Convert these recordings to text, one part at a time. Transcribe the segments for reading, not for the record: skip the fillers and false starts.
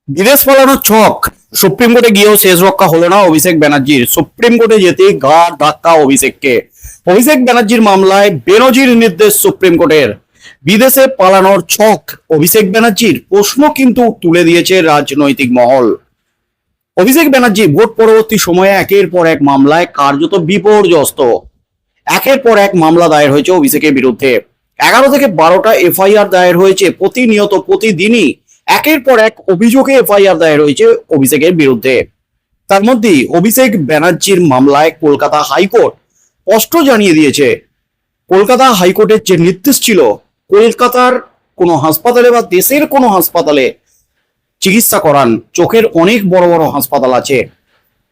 বিদেশ পালানোর ছক সুপ্রিম কোর্টে গিয়েও শেষ রক্ষা হলো না অভিষেক ব্যানার্জির। সুপ্রিম কোর্টে যেতে ঘাড় ধাক্কা অভিষেককে। অভিষেক ব্যানার্জির মামলায় বেনজির নির্দেশ সুপ্রিম কোর্টের। বিদেশে পালানোর ছক অভিষেক ব্যানার্জির, প্রশ্ন কিন্তু তুলে দিয়েছে রাজনৈতিক মহল। অভিষেক ব্যানার্জি ভোট পরবর্তী সময়ে একের পর এক মামলায় কার্যত বিপর্যস্ত। একের পর এক মামলা দায়ের হয়েছে অভিষেকের বিরুদ্ধে। 11 থেকে 12টা এফআইআর দায়ের হয়েছে। প্রতিনিয়ত প্রতিদিনই একের পর এক অভিযোগে এফআইআর দায়ের হয়েছে অভিষেকের বিরুদ্ধে। তার মধ্যে অভিষেক ব্যানার্জির মামলায় কলকাতা হাইকোর্ট স্পষ্ট জানিয়ে দিয়েছে, কলকাতা হাইকোর্টের যে নির্দেশ ছিল, কলকাতার কোনো হাসপাতালে বা দেশের কোনো হাসপাতালে চিকিৎসা করান, চোখের অনেক বড় বড় হাসপাতাল আছে,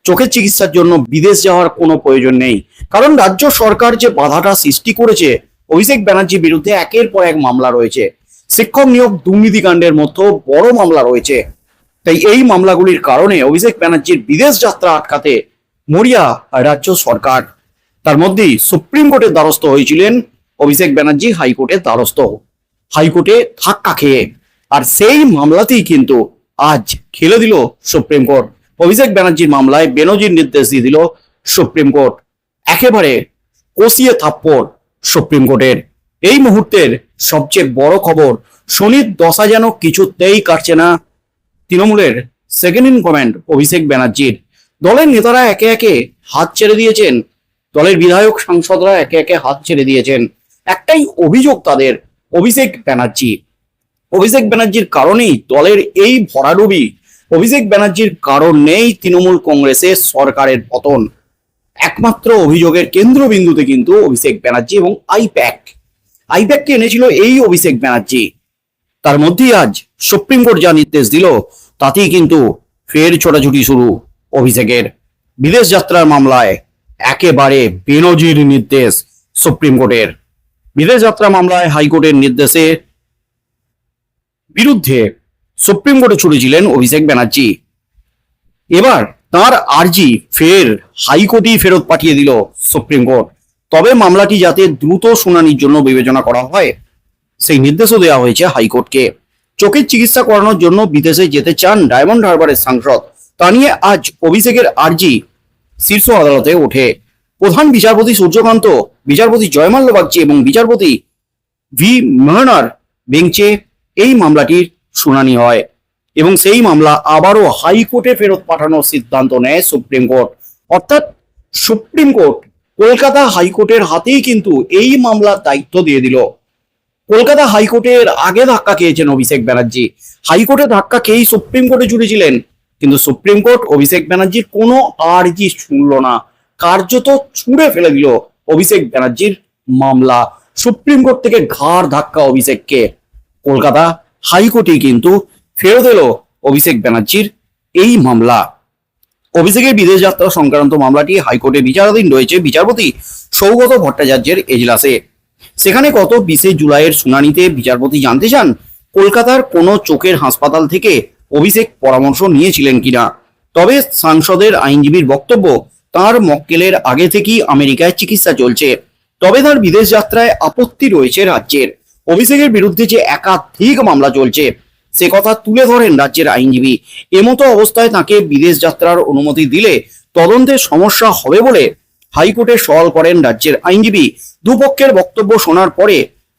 চোখের চিকিৎসার জন্য বিদেশ যাওয়ার কোনো প্রয়োজন নেই। কারণ রাজ্য সরকার যে বাধাটা সৃষ্টি করেছে, অভিষেক ব্যানার্জির বিরুদ্ধে একের পর এক মামলা রয়েছে। শিক্ষক নিয়োগ দুর্নীতিকাণ্ডের মতো বড় মামলা রয়েছে। তাই এই মামলাগুলির কারণে অভিষেক ব্যানার্জির বিদেশ যাত্রা আটকাতে মরিয়া রাজ্য সরকার। তার মধ্যেই সুপ্রিম কোর্টের দ্বারস্থ হয়েছিলেন অভিষেক ব্যানার্জি, হাইকোর্টের দ্বারস্থ, হাইকোর্টে ধাক্কা খেয়ে। আর সেই মামলাতেই কিন্তু আজ খেলে দিল সুপ্রিম কোর্ট। অভিষেক ব্যানার্জির মামলায় বেনজির নির্দেশ দিয়ে দিল সুপ্রিম কোর্ট। একেবারে কষিয়ে থাপ্পড় সুপ্রিম কোর্টের। এই মুহূর্তের সবচেয়ে বড় খবর, শনির দশা যেন কিছুতেই কাটছে না তৃণমূলের সেকেন্ড ইন কমান্ড অভিষেক ব্যানার্জির। দলের নেতারা একে একে হাত ছেড়ে দিয়েছেন, দলের বিধায়ক সাংসদরা একে একে হাত ছেড়ে দিয়েছেন। একটাই অভিযোগ তাদের, অভিষেক ব্যানার্জি। অভিষেক ব্যানার্জির কারণেই দলের এই ভরাডুবি, অভিষেক ব্যানার্জির কারণেই তৃণমূল কংগ্রেসের সরকারের পতন। একমাত্র অভিযোগের কেন্দ্রবিন্দুতে কিন্তু অভিষেক ব্যানার্জি এবং আইপ্যাককে এনেছিল এই অভিষেক ব্যানার্জি। তার মধ্যেই আজ সুপ্রিম কোর্ট যা নির্দেশ দিল, তাতেই কিন্তু ফের ছোটাছুটি শুরু অভিষেকের। বিদেশ যাত্রার মামলায় একেবারে বেনজির নির্দেশ সুপ্রিম কোর্টের। বিদেশ যাত্রা মামলায় হাইকোর্টের নির্দেশে বিরুদ্ধে সুপ্রিম কোর্টে ছুটেছিলেন অভিষেক ব্যানার্জি। এবার তার আর্জি ফের হাইকোর্টেই ফেরত পাঠিয়ে দিল সুপ্রিম কোর্ট। তবে মামলাটি যাতে দ্রুত শুনানির জন্য বিবেচনা করা হয়, সেই নির্দেশও দেওয়া হয়েছে হাইকোর্টকে। চোখের চিকিৎসা করানোর জন্য বিদেশে যেতে চান ডায়মন্ড হারবারের সাংসদ, তা নিয়ে আজ অভিষেকের আর্জি শীর্ষ আদালতে ওঠে। প্রধান বিচারপতি সূর্যকান্ত, বিচারপতি জয়মাল্য বাগচি এবং বিচারপতি ভি মেহনার বেঞ্চে এই মামলাটির শুনানি হয় এবং সেই মামলা আবারও হাইকোর্টে ফেরত পাঠানোর সিদ্ধান্ত নেয় সুপ্রিম কোর্ট। অর্থাৎ সুপ্রিম কোর্ট কলকাতা হাইকোর্টের হাতেই কিন্তু এই মামলার দায়িত্ব দিয়ে দিল। কলকাতা হাইকোর্টের আগে ধাক্কা খেয়েছেন অভিষেক ব্যানার্জি, হাইকোর্টে ধাক্কা খেয়েই সুপ্রিম কোর্টে জুড়েছিলেন, কিন্তু সুপ্রিম কোর্ট অভিষেক ব্যানার্জির কোনো আর্জি শুনল না, কার্যত ছুঁড়ে ফেলে দিল অভিষেক ব্যানার্জির মামলা। সুপ্রিম কোর্ট থেকে ঘাড় ধাক্কা অভিষেককে। কলকাতা হাইকোর্টে কিন্তু ফেরত এলো অভিষেক ব্যানার্জির এই মামলা। অভিষেকের বিদেশ যাত্রা সংক্রান্ত মামলাটি হাইকোর্টে বিচারাধীন রয়েছে বিচারপতি সৌগত ভট্টাচার্যের এজলাসে। সেখানে গত 20 জুলাইয়ের শুনানিতে বিচারপতি জানতে চান, কলকাতার কোনো চোখের হাসপাতাল থেকে অভিষেক পরামর্শ নিয়েছিলেন কিনা। তবে সাংসদের আইনজীবীর বক্তব্য, তার মক্কেলের আগে থেকেই আমেরিকায় চিকিৎসা চলছে। তবে তার বিদেশ যাত্রায় আপত্তি রয়েছে রাজ্যের। অভিষেকের বিরুদ্ধে যে একাধিক মামলা চলছে, সে কথা তুলে ধরেন রাজ্যের আইনজীবী। এমতো অবস্থায় তাকে বিদেশ যাত্রার অনুমতি দিলে তদন্তের সমস্যা হবে বলে হাইকোর্টে সওয়াল করেন রাজ্যের আইনজীবী। দুপক্ষের বক্তব্য শোনার পরে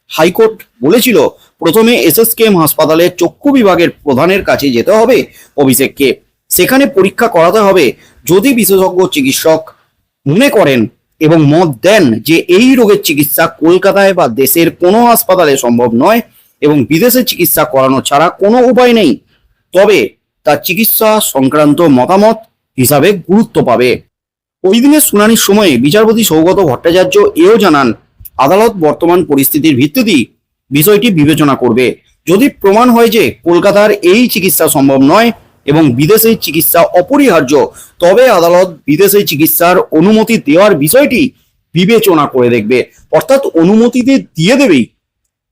হাইকোর্ট বলেছিল, প্রথমে এসএসকেএম হাসপাতালে চক্ষু বিভাগের প্রধানের কাছে যেতে হবে অভিষেককে, সেখানে পরীক্ষা করাতে হবে। যদি বিশেষজ্ঞ চিকিৎসক মনে করেন এবং মত দেন যে এই রোগের চিকিৎসা কলকাতায় বা দেশের কোনো হাসপাতালে সম্ভব নয় এবং বিদেশে চিকিৎসা করানো ছাড়া কোনো উপায় নেই, তবে তার চিকিৎসা সংক্রান্ত মতামত হিসাবে গুরুত্ব পাবে। ওই দিনের শুনানির সময়ে বিচারপতি সৌগত ভট্টাচার্য এও জানান, আদালত বর্তমান পরিস্থিতির ভিত্তিতেই বিষয়টি বিবেচনা করবে। যদি প্রমাণ হয় যে কলকাতার এই চিকিৎসা সম্ভব নয় এবং বিদেশে চিকিৎসা অপরিহার্য, তবে আদালত বিদেশে চিকিৎসার অনুমতি দেওয়ার বিষয়টি বিবেচনা করে দেখবে। অর্থাৎ অনুমতি দিয়ে দেবেই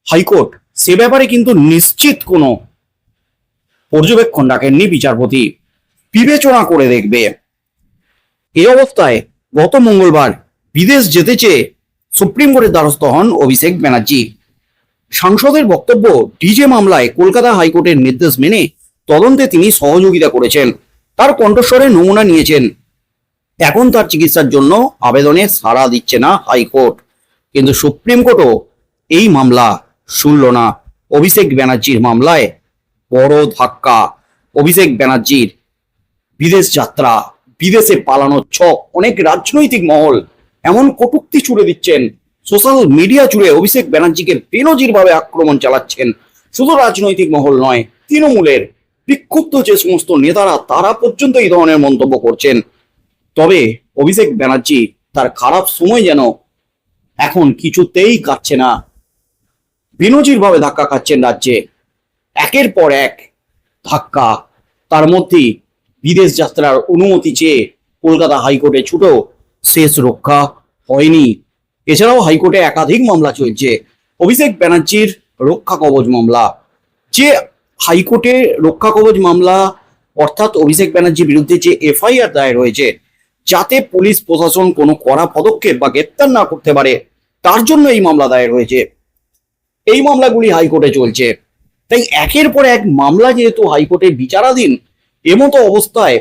হাইকোর্ট, সে ব্যাপারে কিন্তু নিশ্চিত কোনো পর্যবেক্ষণ রাখেননি বিচারপতি, বিবেচনা করে দেখবে। এই অবস্থায় গত মঙ্গলবার বিদেশ যেতে চেয়ে সুপ্রিম কোর্টের দ্বারস্থ হন অভিষেক ব্যানার্জি। সাংসদের বক্তব্য, ডিজে মামলায় কলকাতা হাইকোর্টের নির্দেশ মেনে তদন্তে তিনি সহযোগিতা করেছেন, তার কণ্ঠস্বরে নমুনা নিয়েছেন। এখন তার চিকিৎসার জন্য আবেদনে সাড়া দিচ্ছে না হাইকোর্ট, কিন্তু সুপ্রিম কোর্টও এই মামলা শুনল না। অভিষেক ব্যানার্জির মামলায় বড় ধাক্কা। অভিষেক ব্যানার্জির বিদেশ যাত্রা, বিদেশে পালানোর ছক, অনেক রাজনৈতিক মহল এমন কটূক্তি ছুড়ে দিচ্ছেন, সোশ্যাল মিডিয়া জুড়ে অভিষেক ব্যানার্জিকে বেনজির ভাবে আক্রমণ চালাচ্ছেন। শুধু রাজনৈতিক মহল নয়, তৃণমূলের বিক্ষুব্ধ যে সমস্ত নেতারা, তারা পর্যন্ত এই ধরনের মন্তব্য করছেন। তবে অভিষেক ব্যানার্জি তার খারাপ সময় যেন এখন কিছুতেই কাটছে না। বেনজির ভাবে ধাক্কা খাচ্ছেন রাজ্যে, একের পর এক ধাক্কা। তার মধ্যেই বিদেশ যাত্রার অনুমতি চেয়ে কলকাতা হাইকোর্টে ছুটো, শেষ রক্ষা হয়নি। এছাড়াও হাইকোর্টে একাধিক মামলা চলছে। অভিষেক ব্যানার্জির রক্ষা কবচ মামলা, যে হাইকোর্টে রক্ষা কবচ মামলা, অর্থাৎ অভিষেক ব্যানার্জির বিরুদ্ধে যে এফআইআর দায়ের হয়েছে, যাতে পুলিশ প্রশাসন কোনো কড়া পদক্ষেপ বা গ্রেপ্তার না করতে পারে, তার জন্য এই মামলা দায়ের হয়েছে। এই মামলাগুলি হাইকোর্টে চলছে। তাই একের পর এক মামলা যেহেতু হাইকোর্টে বিচারাধীন, এমতো অবস্থায়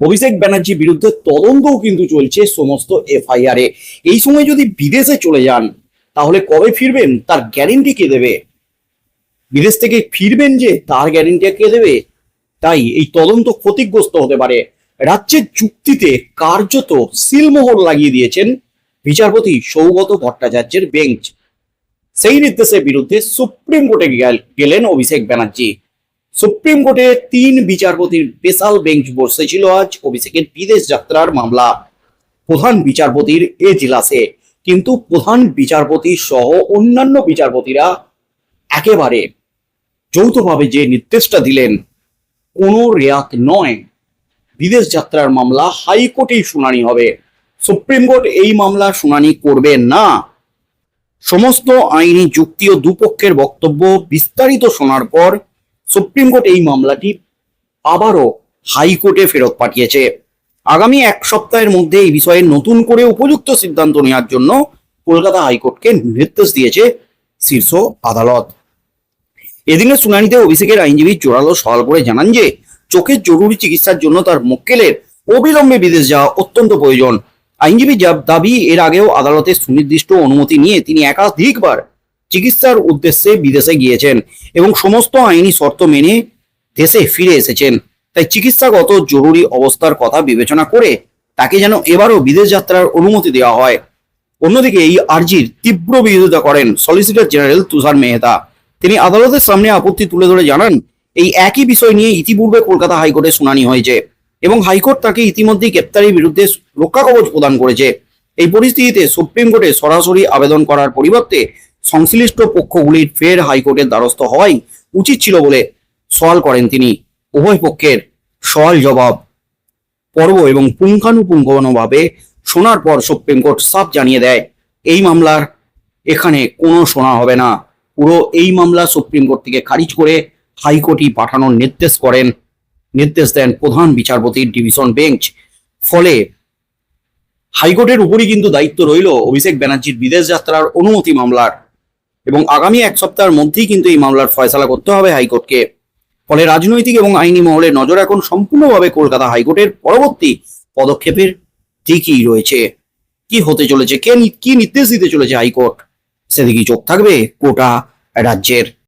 অভিষেক ব্যানার্জির বিরুদ্ধে তদন্তও কিন্তু চলছে সমস্ত এফআইআর এ। এই সময় যদি বিদেশে চলে যান, তাহলে কবে ফিরবেন তার গ্যারেন্টি কে দেবে? বিদেশ থেকে ফিরবেন যে, তার গ্যারেন্টি কে দেবে? তাই এই তদন্ত ক্ষতিগ্রস্ত হতে পারে। রাজ্যের যুক্তিতে কার্যত সিলমোহর লাগিয়ে দিয়েছেন বিচারপতি সৌগত ভট্টাচার্যের বেঞ্চ। সেই নির্দেশের বিরুদ্ধে সুপ্রিম কোর্টে গেলেন অভিষেক ব্যানার্জি। সুপ্রিম কোর্টে 3 বিচারপতির স্পেশাল বেঞ্চ বসেছিল আজ অভিষেকের বিদেশ যাত্রার মামলা প্রধান বিচারপতির এজলাসে। কিন্তু প্রধান বিচারপতি সহ অন্যান্য বিচারপতিরা একেবারে যৌথভাবে যে নির্দেশটা দিলেন, কোনো রেয়াত নয়, বিদেশ যাত্রার মামলা হাইকোর্টেই শুনানি হবে। সুপ্রিম কোর্ট এই মামলা শুনানি করবে না। সমস্ত আইনি যুক্তি ও দুপক্ষের বক্তব্য বিস্তারিত শোনার পর সুপ্রিম কোর্ট এই মামলাটি আবারও হাইকোর্টে ফেরত পাঠিয়েছে। আগামী 1 সপ্তাহের মধ্যে এই বিষয়ে নতুন করে উপযুক্ত সিদ্ধান্ত নেওয়ার জন্য কলকাতা হাইকোর্টকে নির্দেশ দিয়েছে শীর্ষ আদালত। এদিনের শুনানিতে অভিষেকের আইনজীবী জোরালো সওয়াল করে জানান যে, চোখের জরুরি চিকিৎসার জন্য তার মক্কেলের অবিলম্বে বিদেশ যাওয়া অত্যন্ত প্রয়োজন। আইনজীবী দাবি, এর আগেও আদালতের সুনির্দিষ্ট অনুমতি নিয়ে তিনি একাধিকবার চিকিৎসার উদ্দেশ্যে বিদেশে গিয়েছেন এবং সমস্ত আইনি শর্ত মেনে দেশে ফিরে এসেছেন। তাই চিকিৎসাগত জরুরি অবস্থার কথা বিবেচনা করে তাকে যেন এবারও বিদেশ যাত্রার অনুমতি দেওয়া হয়। অন্যদিকে এই আর্জির তীব্র বিরোধিতা করেন সলিসিটর জেনারেল তুষার মেহতা। তিনি আদালতের সামনে আপত্তি তুলে ধরে জানান, এই একই বিষয় নিয়ে ইতিপূর্বে কলকাতা হাইকোর্টে শুনানি হয়েছে এবং হাইকোর্ট তাকে ইতিমধ্যেই গ্রেপ্তারির বিরুদ্ধে রক্ষা কবচ প্রদান করেছে। এই পরিস্থিতিতে সুপ্রিম কোর্টে সরাসরি আবেদন করার পরিবর্তে সংশ্লিষ্ট পক্ষগুলির ফের হাইকোর্টের দ্বারস্থ হওয়াই উচিত ছিল বলে সওয়াল করেন তিনি। উভয় পক্ষের সওয়াল জবাব পর্ব এবং পুঙ্খানুপুঙ্খভাবে শোনার পর সুপ্রিম কোর্ট সাফ জানিয়ে দেয়, এই মামলার এখানে কোনো শোনা হবে না। পুরো এই মামলা সুপ্রিম কোর্ট থেকে খারিজ করে হাইকোর্টই পাঠানোর নির্দেশ দেন প্রধান বিচারপতির ডিভিশন বেঞ্চ। ফলে হাইকোর্টের উপরই কিন্তু দায়িত্ব রইল অভিষেক ব্যানার্জির বিদেশ যাত্রার অনুমতি মামলার, এবং আগামী 1 সপ্তাহের মধ্যেই কিন্তু এই মামলার ফয়সালা করতে হবে হাইকোর্টকে। ফলে রাজনৈতিক এবং আইনি মহলের নজর এখন সম্পূর্ণভাবে কলকাতা হাইকোর্টের পরবর্তী পদক্ষেপের দিকেই রয়েছে। কি হতে চলেছে, কি নির্দেশ দিতে চলেছে হাইকোর্ট, সেদিকেই চোখ থাকবে গোটা রাজ্যের।